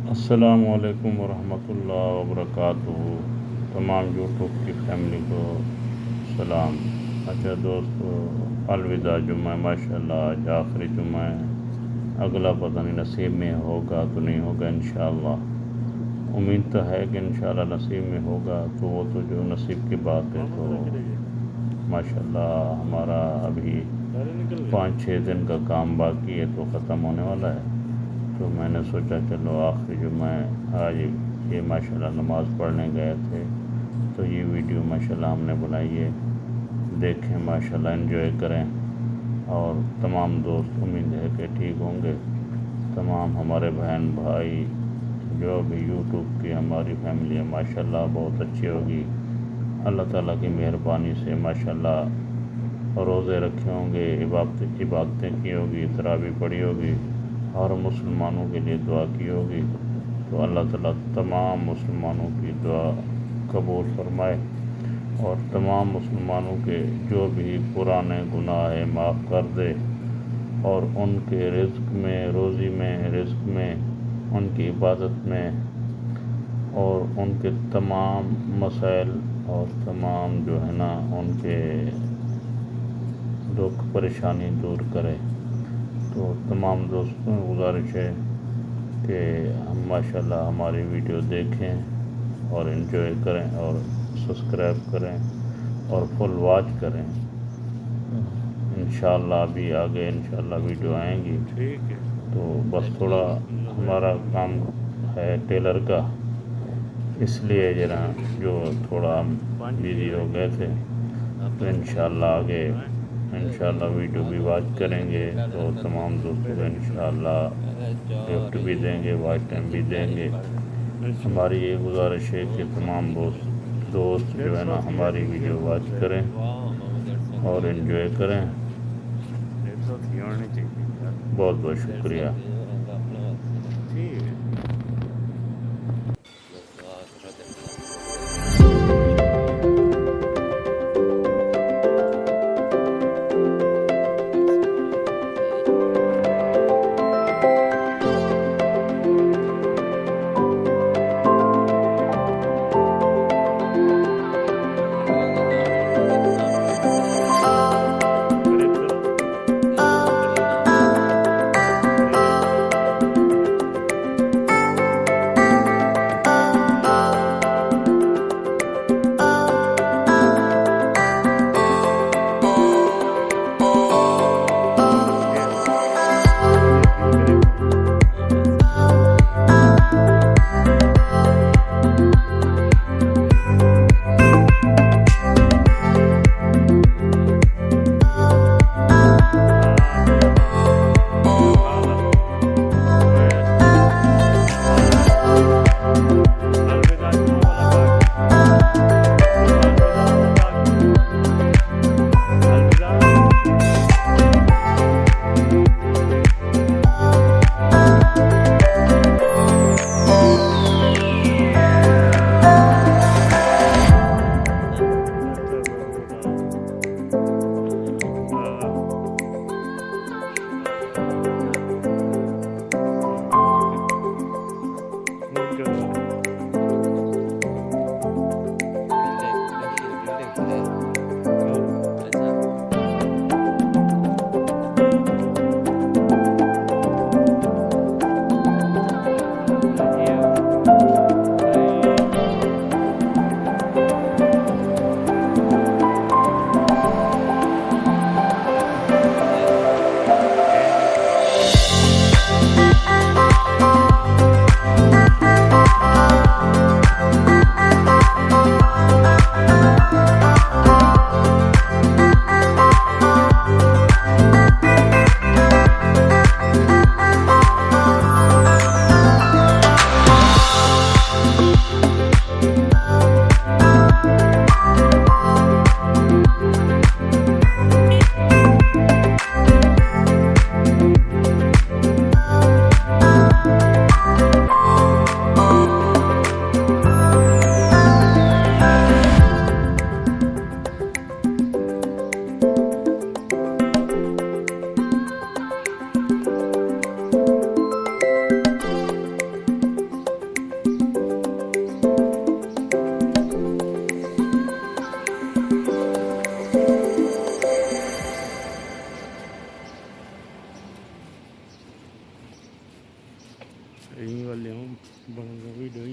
अस्सलामुअलैकुम वरहमतुल्लाहि वबरकातुहू। तमाम यूट्यूब की फैमिली को सलाम। अच्छा दोस्तों, अलविदा जुम्मा। माशाल्लाह आज आखिरी जुम्मा है। अगला पता नहीं नसीब में होगा तो नहीं होगा। इंशाअल्लाह उम्मीद तो है कि इंशाअल्लाह नसीब में होगा। तो वो तो जो नसीब की बात है। तो माशाल्लाह हमारा अभी 5-6 दिन का काम बाकी है तो ख़त्म होने वाला है। तो मैंने सोचा चलो आखिरी जुम्मा आज ये माशाल्लाह नमाज़ पढ़ने गए थे तो ये वीडियो माशाल्लाह हमने बनाई है। देखें माशाल्लाह, एंजॉय करें। और तमाम दोस्त उम्मीद है कि ठीक होंगे। तमाम हमारे बहन भाई जो भी यूट्यूब की हमारी फैमिली है माशाल्लाह बहुत अच्छी होगी। अल्लाह ताला की मेहरबानी से माशाल्लाह रोज़े रखे होंगे, इबादतें की होगी, तरावी पढ़ी होगी, हर मुसलमानों के लिए दुआ की होगी। तो अल्लाह ताला तमाम मुसलमानों की दुआ कबूल फरमाए और तमाम मुसलमानों के जो भी पुराने गुनाह है माफ़ कर दे और उनके रिज़्क़ में, रोज़ी में, रिज़्क़ में, उनकी इबादत में और उनके तमाम मसाइल और तमाम जो है ना उनके दुख परेशानी दूर करे। तो तमाम दोस्तों को गुजारिश है कि हम माशाल्लाह हमारी वीडियो देखें और इन्जॉय करें और सब्सक्राइब करें और फुल वॉच करें। इंशाल्लाह अभी आगे इंशाल्लाह वीडियो आएंगी। ठीक है। तो बस थोड़ा हमारा काम है टेलर का, इसलिए जरा जो थोड़ा हम बिज़ी हो गए थे। तो इंशाल्लाह आगे इंशाल्लाह वीडियो भी वॉच करेंगे तो तमाम दोस्तों को इंशाल्लाह गिफ्ट भी देंगे, वॉच टाइम भी देंगे। हमारी ये गुजारिश है कि तमाम दोस्त जो है ना हमारी वीडियो वॉच करें और इन्जॉय करें। बहुत बहुत शुक्रिया। ठीक है। बड़ा वीडियो